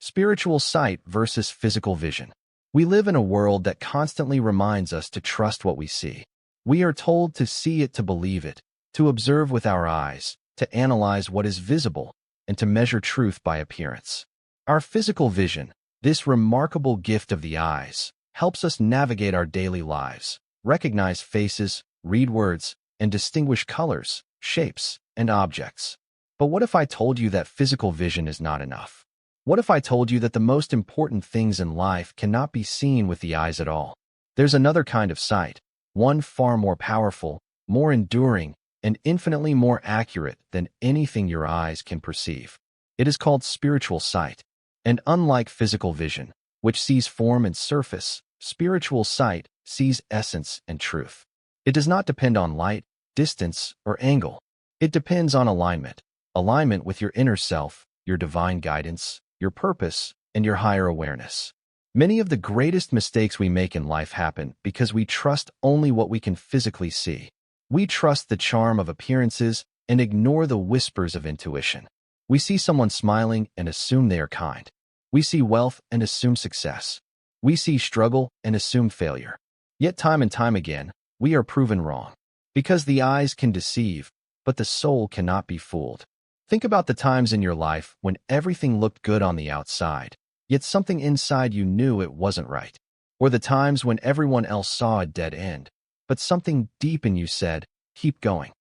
Spiritual sight versus physical vision. We live in a world that constantly reminds us to trust what we see. We are told to see it to believe it, to observe with our eyes, to analyze what is visible, and to measure truth by appearance. Our physical vision, this remarkable gift of the eyes, helps us navigate our daily lives, recognize faces, read words, and distinguish colors, shapes, and objects. But what if I told you that physical vision is not enough? What if I told you that the most important things in life cannot be seen with the eyes at all? There's another kind of sight, one far more powerful, more enduring, and infinitely more accurate than anything your eyes can perceive. It is called spiritual sight. And unlike physical vision, which sees form and surface, spiritual sight sees essence and truth. It does not depend on light, distance, or angle. It depends on alignment. Alignment with your inner self, your divine guidance, your purpose, and your higher awareness. Many of the greatest mistakes we make in life happen because we trust only what we can physically see. We trust the charm of appearances and ignore the whispers of intuition. We see someone smiling and assume they are kind. We see wealth and assume success. We see struggle and assume failure. Yet time and time again, we are proven wrong. Because the eyes can deceive, but the soul cannot be fooled. Think about the times in your life when everything looked good on the outside, yet something inside you knew it wasn't right. Or the times when everyone else saw a dead end, but something deep in you said, keep going.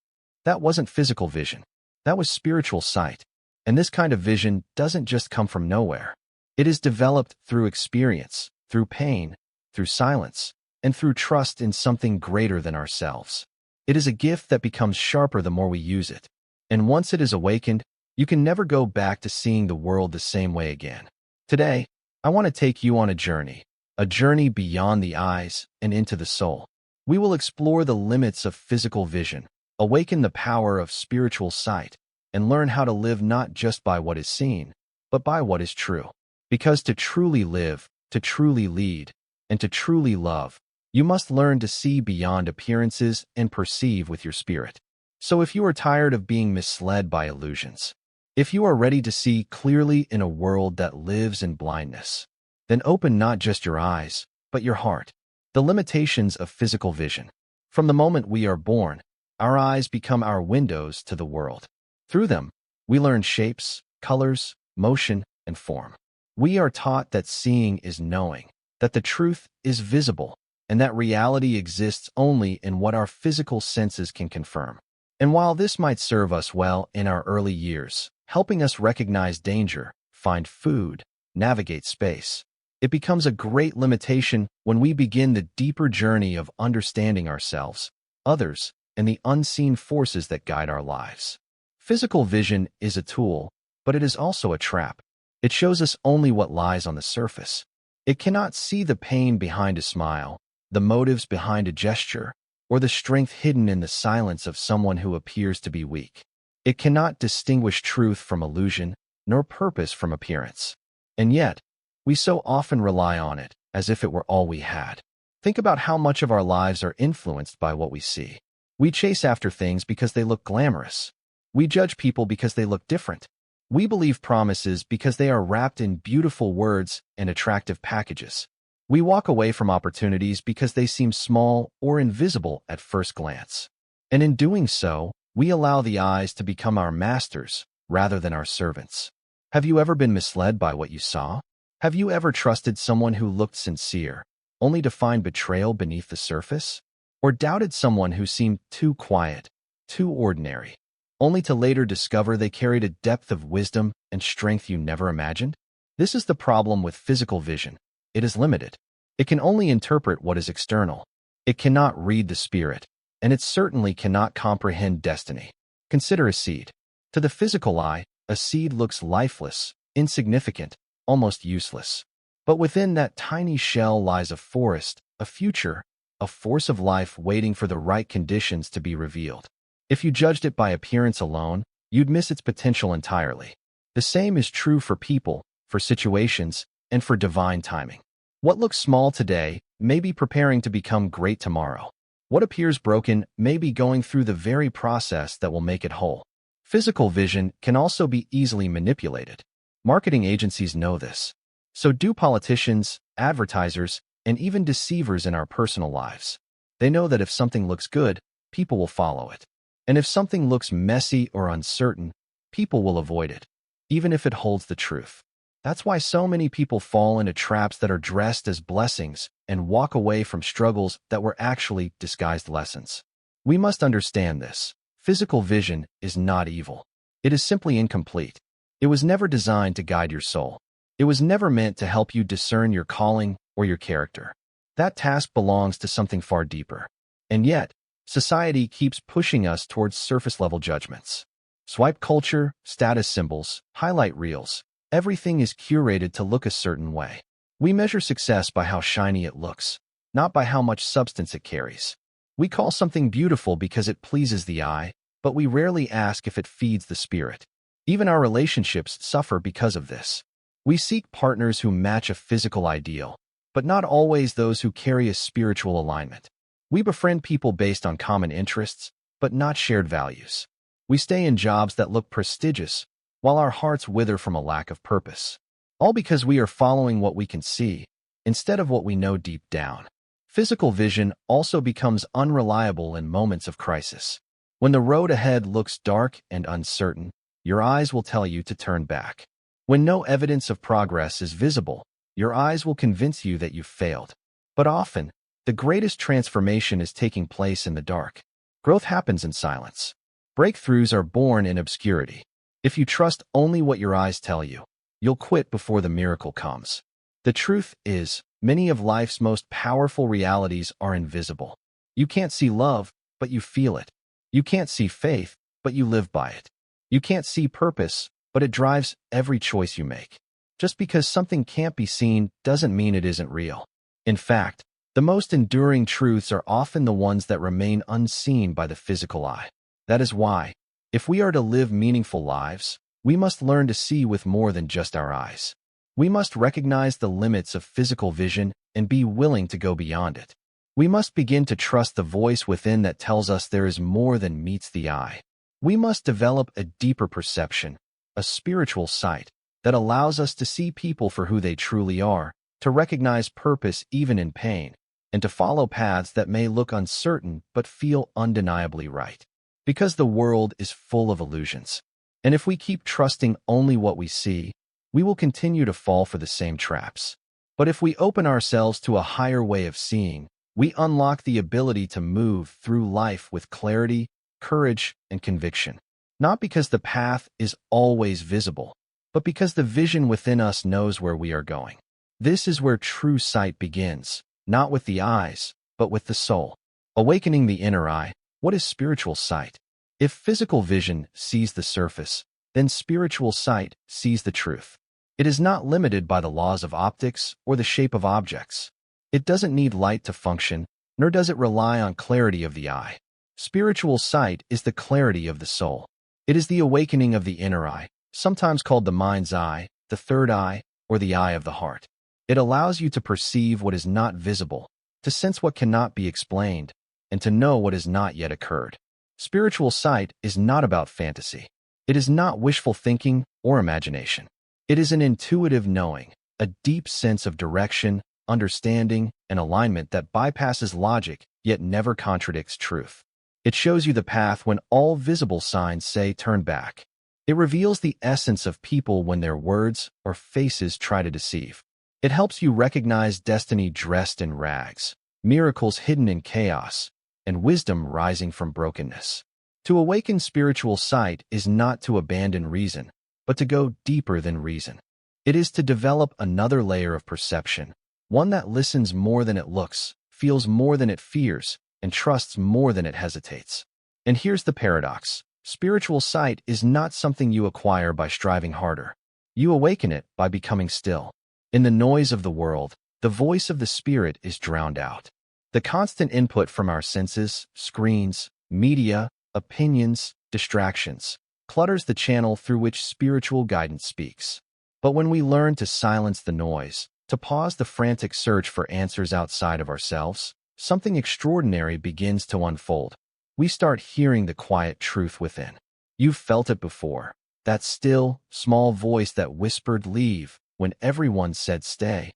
That wasn't physical vision. That was spiritual sight. And this kind of vision doesn't just come from nowhere. It is developed through experience, through pain, through silence, and through trust in something greater than ourselves. It is a gift that becomes sharper the more we use it. And once it is awakened, you can never go back to seeing the world the same way again. Today, I want to take you on a journey beyond the eyes and into the soul. We will explore the limits of physical vision, awaken the power of spiritual sight, and learn how to live not just by what is seen, but by what is true. Because to truly live, to truly lead, and to truly love, you must learn to see beyond appearances and perceive with your spirit. So if you are tired of being misled by illusions, if you are ready to see clearly in a world that lives in blindness, then open not just your eyes, but your heart. The limitations of physical vision. From the moment we are born, our eyes become our windows to the world. Through them, we learn shapes, colors, motion, and form. We are taught that seeing is knowing, that the truth is visible, and that reality exists only in what our physical senses can confirm. And while this might serve us well in our early years, helping us recognize danger, find food, navigate space, it becomes a great limitation when we begin the deeper journey of understanding ourselves, others, and the unseen forces that guide our lives. Physical vision is a tool, but it is also a trap. It shows us only what lies on the surface. It cannot see the pain behind a smile, the motives behind a gesture, or the strength hidden in the silence of someone who appears to be weak. It cannot distinguish truth from illusion, nor purpose from appearance. And yet, we so often rely on it as if it were all we had. Think about how much of our lives are influenced by what we see. We chase after things because they look glamorous. We judge people because they look different. We believe promises because they are wrapped in beautiful words and attractive packages. We walk away from opportunities because they seem small or invisible at first glance. And in doing so, we allow the eyes to become our masters rather than our servants. Have you ever been misled by what you saw? Have you ever trusted someone who looked sincere, only to find betrayal beneath the surface? Or doubted someone who seemed too quiet, too ordinary, only to later discover they carried a depth of wisdom and strength you never imagined? This is the problem with physical vision. It is limited. It can only interpret what is external. It cannot read the spirit, and it certainly cannot comprehend destiny. Consider a seed. To the physical eye, a seed looks lifeless, insignificant, almost useless. But within that tiny shell lies a forest, a future, a force of life waiting for the right conditions to be revealed. If you judged it by appearance alone, you'd miss its potential entirely. The same is true for people, for situations, and for divine timing. What looks small today may be preparing to become great tomorrow. What appears broken may be going through the very process that will make it whole. Physical vision can also be easily manipulated. Marketing agencies know this. So do politicians, advertisers, and even deceivers in our personal lives. They know that if something looks good, people will follow it. And if something looks messy or uncertain, people will avoid it, even if it holds the truth. That's why so many people fall into traps that are dressed as blessings and walk away from struggles that were actually disguised lessons. We must understand this. Physical vision is not evil. It is simply incomplete. It was never designed to guide your soul. It was never meant to help you discern your calling or your character. That task belongs to something far deeper. And yet, society keeps pushing us towards surface-level judgments. Swipe culture, status symbols, highlight reels. Everything is curated to look a certain way. We measure success by how shiny it looks, not by how much substance it carries. We call something beautiful because it pleases the eye, but we rarely ask if it feeds the spirit. Even our relationships suffer because of this. We seek partners who match a physical ideal, but not always those who carry a spiritual alignment. We befriend people based on common interests, but not shared values. We stay in jobs that look prestigious, while our hearts wither from a lack of purpose. All because we are following what we can see, instead of what we know deep down. Physical vision also becomes unreliable in moments of crisis. When the road ahead looks dark and uncertain, your eyes will tell you to turn back. When no evidence of progress is visible, your eyes will convince you that you've failed. But often, the greatest transformation is taking place in the dark. Growth happens in silence. Breakthroughs are born in obscurity. If you trust only what your eyes tell you, you'll quit before the miracle comes. The truth is, many of life's most powerful realities are invisible. You can't see love, but you feel it. You can't see faith, but you live by it. You can't see purpose, but it drives every choice you make. Just because something can't be seen doesn't mean it isn't real. In fact, the most enduring truths are often the ones that remain unseen by the physical eye. That is why, if we are to live meaningful lives, we must learn to see with more than just our eyes. We must recognize the limits of physical vision and be willing to go beyond it. We must begin to trust the voice within that tells us there is more than meets the eye. We must develop a deeper perception, a spiritual sight, that allows us to see people for who they truly are, to recognize purpose even in pain, and to follow paths that may look uncertain but feel undeniably right. Because the world is full of illusions. And if we keep trusting only what we see, we will continue to fall for the same traps. But if we open ourselves to a higher way of seeing, we unlock the ability to move through life with clarity, courage, and conviction. Not because the path is always visible, but because the vision within us knows where we are going. This is where true sight begins, not with the eyes, but with the soul. Awakening the inner eye. What is spiritual sight? If physical vision sees the surface, then spiritual sight sees the truth. It is not limited by the laws of optics or the shape of objects. It doesn't need light to function, nor does it rely on clarity of the eye. Spiritual sight is the clarity of the soul. It is the awakening of the inner eye, sometimes called the mind's eye, the third eye, or the eye of the heart. It allows you to perceive what is not visible, to sense what cannot be explained, and to know what has not yet occurred. Spiritual sight is not about fantasy. It is not wishful thinking or imagination. It is an intuitive knowing, a deep sense of direction, understanding, and alignment that bypasses logic yet never contradicts truth. It shows you the path when all visible signs say turn back. It reveals the essence of people when their words or faces try to deceive. It helps you recognize destiny dressed in rags, miracles hidden in chaos, and wisdom rising from brokenness. To awaken spiritual sight is not to abandon reason, but to go deeper than reason. It is to develop another layer of perception, one that listens more than it looks, feels more than it fears, and trusts more than it hesitates. And here's the paradox. Spiritual sight is not something you acquire by striving harder. You awaken it by becoming still. In the noise of the world, the voice of the spirit is drowned out. The constant input from our senses, screens, media, opinions, distractions, clutters the channel through which spiritual guidance speaks. But when we learn to silence the noise, to pause the frantic search for answers outside of ourselves, something extraordinary begins to unfold. We start hearing the quiet truth within. You've felt it before. That still, small voice that whispered leave when everyone said stay.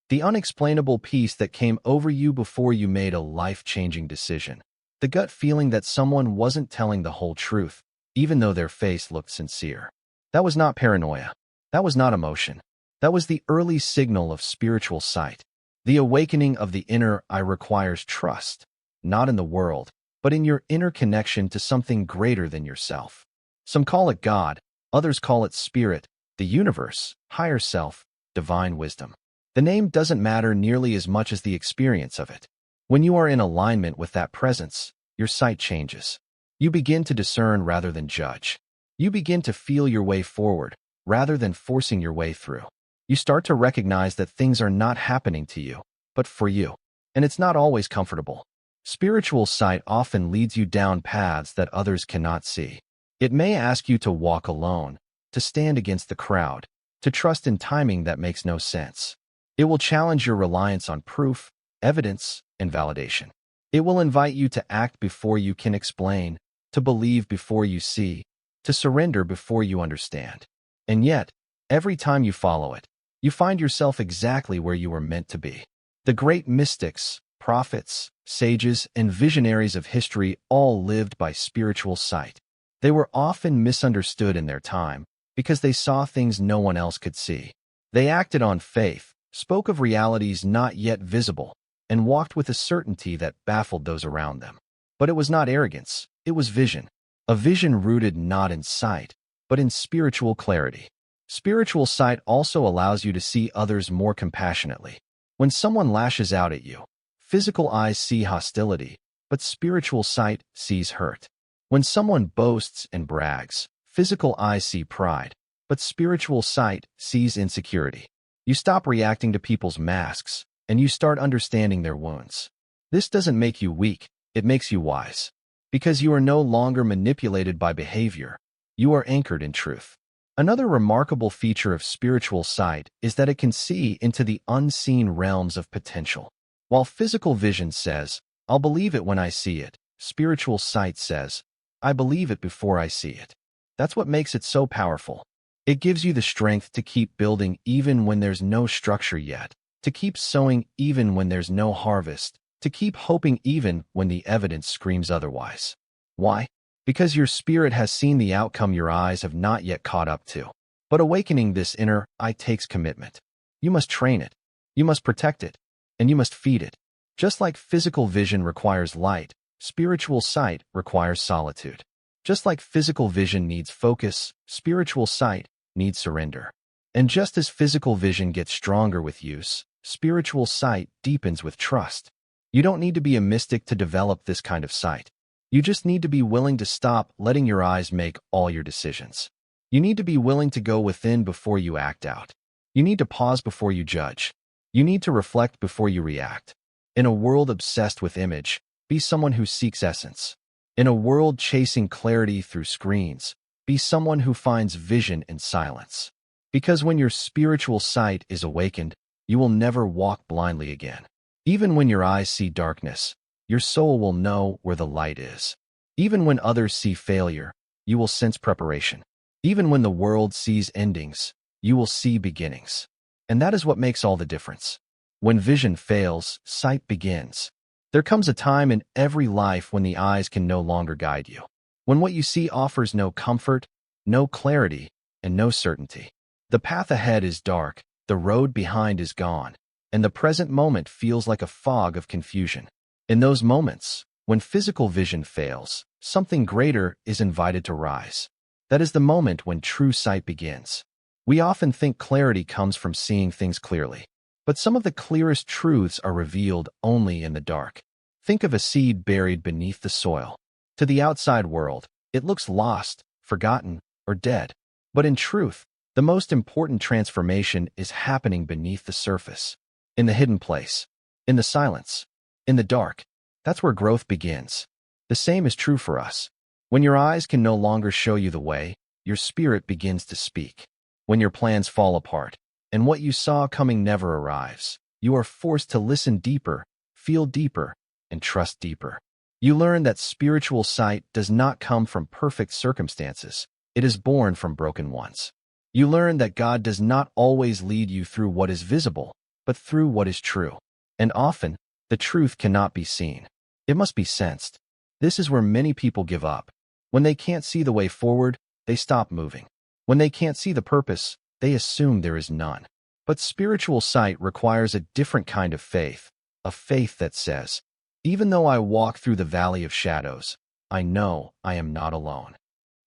The unexplainable peace that came over you before you made a life-changing decision. The gut feeling that someone wasn't telling the whole truth, even though their face looked sincere. That was not paranoia. That was not emotion. That was the early signal of spiritual sight. The awakening of the inner eye requires trust, not in the world, but in your inner connection to something greater than yourself. Some call it God, others call it spirit, the universe, higher self, divine wisdom. The name doesn't matter nearly as much as the experience of it. When you are in alignment with that presence, your sight changes. You begin to discern rather than judge. You begin to feel your way forward rather than forcing your way through. You start to recognize that things are not happening to you, but for you. And it's not always comfortable. Spiritual sight often leads you down paths that others cannot see. It may ask you to walk alone, to stand against the crowd, to trust in timing that makes no sense. It will challenge your reliance on proof, evidence, and validation. It will invite you to act before you can explain, to believe before you see, to surrender before you understand. And yet, every time you follow it, you find yourself exactly where you were meant to be. The great mystics, prophets, sages, and visionaries of history all lived by spiritual sight. They were often misunderstood in their time because they saw things no one else could see. They acted on faith, spoke of realities not yet visible, and walked with a certainty that baffled those around them. But it was not arrogance, it was vision. A vision rooted not in sight, but in spiritual clarity. Spiritual sight also allows you to see others more compassionately. When someone lashes out at you, physical eyes see hostility, but spiritual sight sees hurt. When someone boasts and brags, physical eyes see pride, but spiritual sight sees insecurity. You stop reacting to people's masks, and you start understanding their wounds. This doesn't make you weak, it makes you wise. Because you are no longer manipulated by behavior, you are anchored in truth. Another remarkable feature of spiritual sight is that it can see into the unseen realms of potential. While physical vision says, "I'll believe it when I see it," spiritual sight says, "I believe it before I see it." That's what makes it so powerful. It gives you the strength to keep building even when there's no structure yet, to keep sowing even when there's no harvest, to keep hoping even when the evidence screams otherwise. Why? Because your spirit has seen the outcome your eyes have not yet caught up to. But awakening this inner eye takes commitment. You must train it, you must protect it, and you must feed it. Just like physical vision requires light, spiritual sight requires solitude. Just like physical vision needs focus, spiritual sight needs surrender. And just as physical vision gets stronger with use, spiritual sight deepens with trust. You don't need to be a mystic to develop this kind of sight. You just need to be willing to stop letting your eyes make all your decisions. You need to be willing to go within before you act out. You need to pause before you judge. You need to reflect before you react. In a world obsessed with image, be someone who seeks essence. In a world chasing clarity through screens, be someone who finds vision in silence. Because when your spiritual sight is awakened, you will never walk blindly again. Even when your eyes see darkness, your soul will know where the light is. Even when others see failure, you will sense preparation. Even when the world sees endings, you will see beginnings. And that is what makes all the difference. When vision fails, sight begins. There comes a time in every life when the eyes can no longer guide you. When what you see offers no comfort, no clarity, and no certainty. The path ahead is dark, the road behind is gone, and the present moment feels like a fog of confusion. In those moments, when physical vision fails, something greater is invited to rise. That is the moment when true sight begins. We often think clarity comes from seeing things clearly, but some of the clearest truths are revealed only in the dark. Think of a seed buried beneath the soil. To the outside world, it looks lost, forgotten, or dead. But in truth, the most important transformation is happening beneath the surface, in the hidden place, in the silence, in the dark. That's where growth begins. The same is true for us. When your eyes can no longer show you the way, your spirit begins to speak. When your plans fall apart, and what you saw coming never arrives, you are forced to listen deeper, feel deeper, and trust deeper. You learn that spiritual sight does not come from perfect circumstances, It is born from broken ones. You learn that God does not always lead you through what is visible, but through what is true. And often, the truth cannot be seen. It must be sensed. This is where many people give up. When they can't see the way forward, they stop moving. When they can't see the purpose, they assume there is none. But spiritual sight requires a different kind of faith, a faith that says, even though I walk through the valley of shadows, I know I am not alone.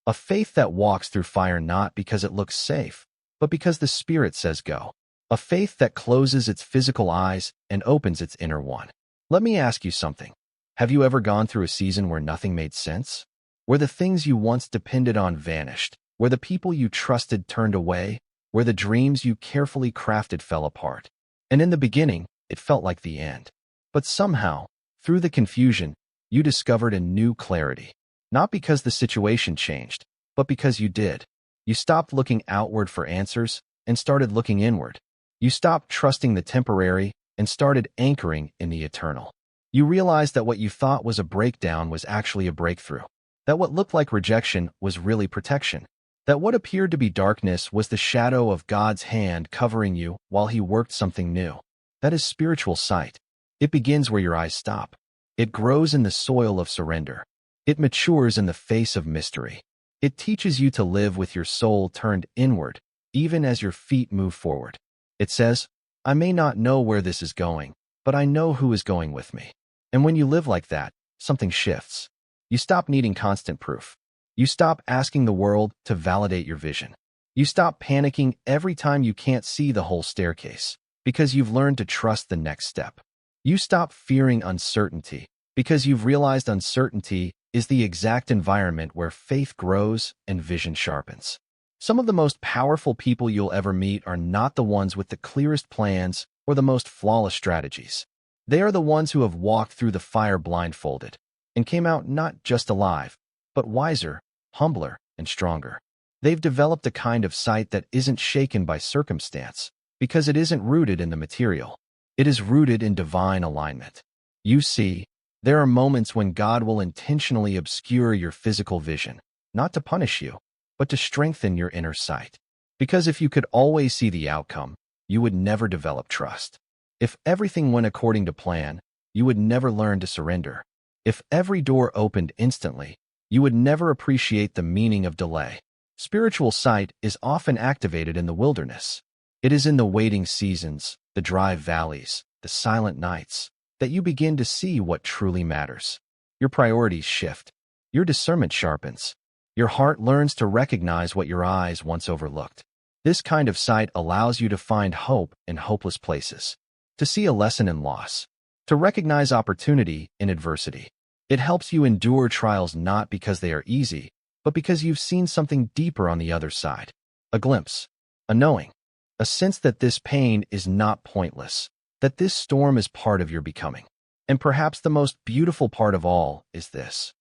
A faith that walks through fire not because it looks safe, but because the Spirit says go. A faith that closes its physical eyes and opens its inner one. Let me ask you something. Have you ever gone through a season where nothing made sense? Where the things you once depended on vanished? Where the people you trusted turned away? Where the dreams you carefully crafted fell apart? And in the beginning, it felt like the end. But somehow, through the confusion, you discovered a new clarity. Not because the situation changed, but because you did. You stopped looking outward for answers and started looking inward. You stopped trusting the temporary and started anchoring in the eternal. You realized that what you thought was a breakdown was actually a breakthrough. That what looked like rejection was really protection. That what appeared to be darkness was the shadow of God's hand covering you while He worked something new. That is spiritual sight. It begins where your eyes stop. It grows in the soil of surrender. It matures in the face of mystery. It teaches you to live with your soul turned inward, even as your feet move forward. It says, I may not know where this is going, but I know who is going with me. And when you live like that, something shifts. You stop needing constant proof. You stop asking the world to validate your vision. You stop panicking every time you can't see the whole staircase, because you've learned to trust the next step. You stop fearing uncertainty, because you've realized uncertainty is the exact environment where faith grows and vision sharpens. Some of the most powerful people you'll ever meet are not the ones with the clearest plans or the most flawless strategies. They are the ones who have walked through the fire blindfolded and came out not just alive, but wiser, humbler, and stronger. They've developed a kind of sight that isn't shaken by circumstance because it isn't rooted in the material. It is rooted in divine alignment. You see, there are moments when God will intentionally obscure your physical vision, not to punish you, but to strengthen your inner sight. Because if you could always see the outcome, you would never develop trust. If everything went according to plan, you would never learn to surrender. If every door opened instantly, you would never appreciate the meaning of delay. Spiritual sight is often activated in the wilderness. It is in the waiting seasons, the dry valleys, the silent nights, that you begin to see what truly matters. Your priorities shift. Your discernment sharpens. Your heart learns to recognize what your eyes once overlooked. This kind of sight allows you to find hope in hopeless places, to see a lesson in loss, to recognize opportunity in adversity. It helps you endure trials not because they are easy, but because you've seen something deeper on the other side. A glimpse, a knowing, a sense that this pain is not pointless, that this storm is part of your becoming. And perhaps the most beautiful part of all is this.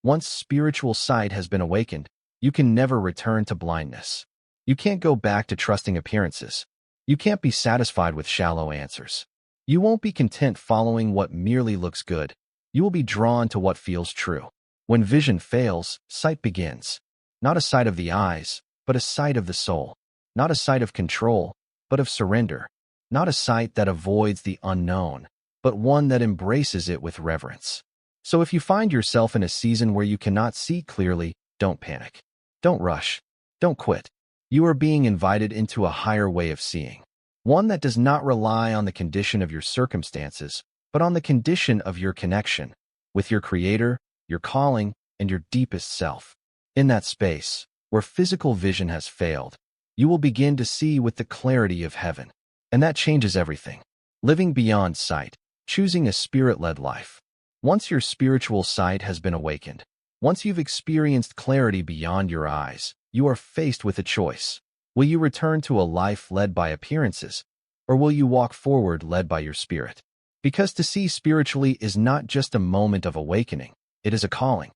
Once spiritual sight has been awakened, you can never return to blindness. You can't go back to trusting appearances. You can't be satisfied with shallow answers. You won't be content following what merely looks good. You will be drawn to what feels true. When vision fails, sight begins. Not a sight of the eyes, but a sight of the soul. Not a sight of control, but of surrender. Not a sight that avoids the unknown, but one that embraces it with reverence. So if you find yourself in a season where you cannot see clearly, don't panic. Don't rush. Don't quit. You are being invited into a higher way of seeing. One that does not rely on the condition of your circumstances, but on the condition of your connection with your Creator, your calling, and your deepest self. In that space, where physical vision has failed, you will begin to see with the clarity of heaven. And that changes everything. Living beyond sight, choosing a spirit-led life. Once your spiritual sight has been awakened, once you've experienced clarity beyond your eyes, you are faced with a choice. Will you return to a life led by appearances, or will you walk forward led by your spirit? Because to see spiritually is not just a moment of awakening, it is a calling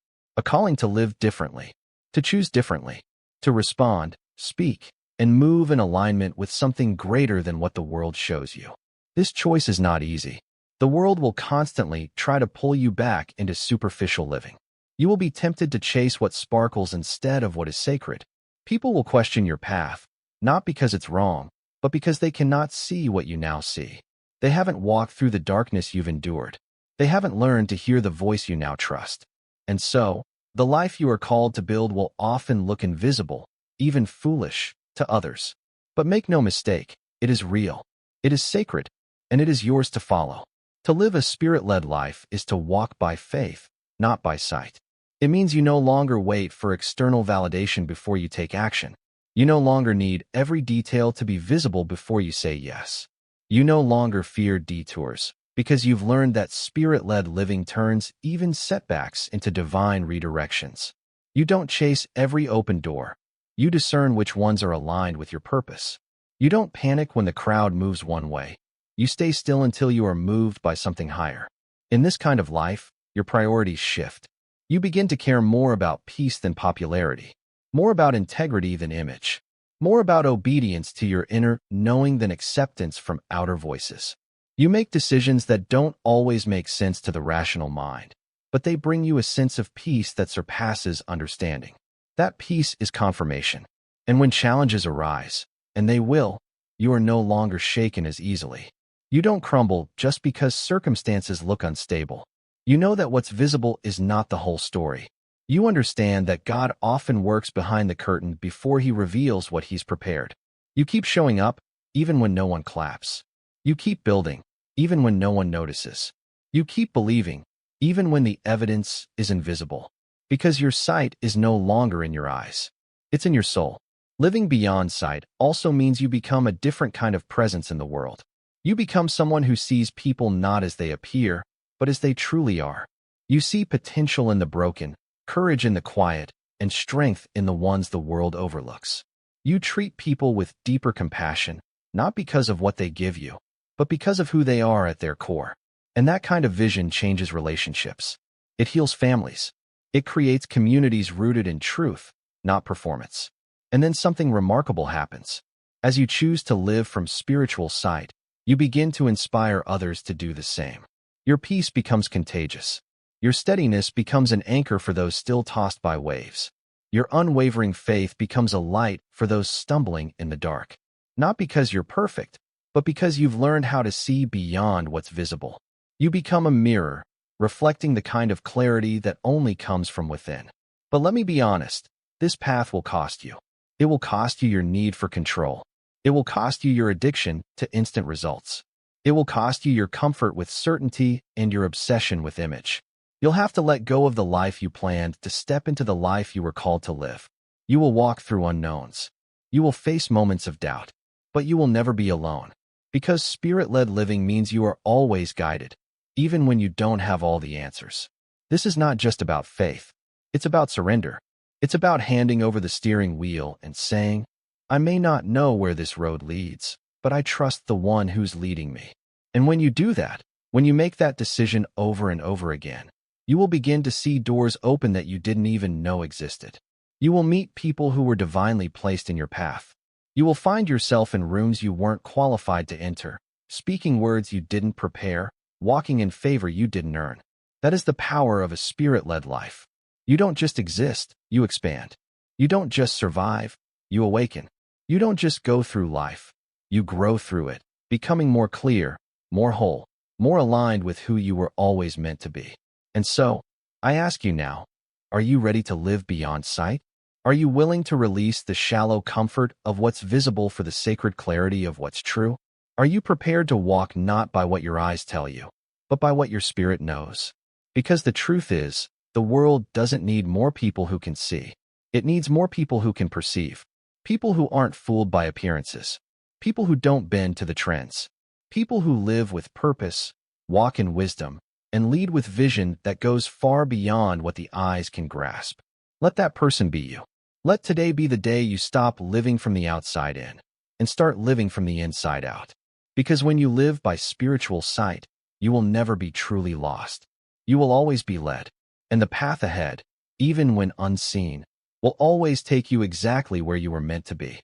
to live differently, to choose differently, to respond, speak, and move in alignment with something greater than what the world shows you. This choice is not easy. The world will constantly try to pull you back into superficial living. You will be tempted to chase what sparkles instead of what is sacred. People will question your path, not because it's wrong, but because they cannot see what you now see. They haven't walked through the darkness you've endured. They haven't learned to hear the voice you now trust. And so, the life you are called to build will often look invisible, even foolish, to others. But make no mistake, it is real. It is sacred, and it is yours to follow. To live a spirit-led life is to walk by faith, not by sight. It means you no longer wait for external validation before you take action. You no longer need every detail to be visible before you say yes. You no longer fear detours, because you've learned that spirit-led living turns even setbacks into divine redirections. You don't chase every open door. You discern which ones are aligned with your purpose. You don't panic when the crowd moves one way. You stay still until you are moved by something higher. In this kind of life, your priorities shift. You begin to care more about peace than popularity, more about integrity than image, more about obedience to your inner knowing than acceptance from outer voices. You make decisions that don't always make sense to the rational mind, but they bring you a sense of peace that surpasses understanding. That peace is confirmation. And when challenges arise, and they will, you are no longer shaken as easily. You don't crumble just because circumstances look unstable. You know that what's visible is not the whole story. You understand that God often works behind the curtain before he reveals what he's prepared. You keep showing up, even when no one claps. You keep building, even when no one notices. You keep believing, even when the evidence is invisible. Because your sight is no longer in your eyes. It's in your soul. Living beyond sight also means you become a different kind of presence in the world. You become someone who sees people not as they appear, but as they truly are. You see potential in the broken, courage in the quiet, and strength in the ones the world overlooks. You treat people with deeper compassion, not because of what they give you, but because of who they are at their core. And that kind of vision changes relationships. It heals families. It creates communities rooted in truth, not performance. And then something remarkable happens. As you choose to live from spiritual sight, you begin to inspire others to do the same. Your peace becomes contagious. Your steadiness becomes an anchor for those still tossed by waves. Your unwavering faith becomes a light for those stumbling in the dark. Not because you're perfect, but because you've learned how to see beyond what's visible. You become a mirror, reflecting the kind of clarity that only comes from within. But let me be honest, this path will cost you. It will cost you your need for control. It will cost you your addiction to instant results. It will cost you your comfort with certainty and your obsession with image. You'll have to let go of the life you planned to step into the life you were called to live. You will walk through unknowns. You will face moments of doubt, but you will never be alone. Because spirit-led living means you are always guided, even when you don't have all the answers. This is not just about faith. It's about surrender. It's about handing over the steering wheel and saying, I may not know where this road leads, but I trust the one who's leading me. And when you do that, when you make that decision over and over again, you will begin to see doors open that you didn't even know existed. You will meet people who were divinely placed in your path. You will find yourself in rooms you weren't qualified to enter, speaking words you didn't prepare, walking in favor you didn't earn. That is the power of a spirit-led life. You don't just exist, you expand. You don't just survive, you awaken. You don't just go through life, you grow through it, becoming more clear, more whole, more aligned with who you were always meant to be. And so, I ask you now, are you ready to live beyond sight? Are you willing to release the shallow comfort of what's visible for the sacred clarity of what's true? Are you prepared to walk not by what your eyes tell you, but by what your spirit knows? Because the truth is, the world doesn't need more people who can see. It needs more people who can perceive. People who aren't fooled by appearances. People who don't bend to the trends. People who live with purpose, walk in wisdom, and lead with vision that goes far beyond what the eyes can grasp. Let that person be you. Let today be the day you stop living from the outside in and start living from the inside out. Because when you live by spiritual sight, you will never be truly lost. You will always be led. And the path ahead, even when unseen, will always take you exactly where you were meant to be.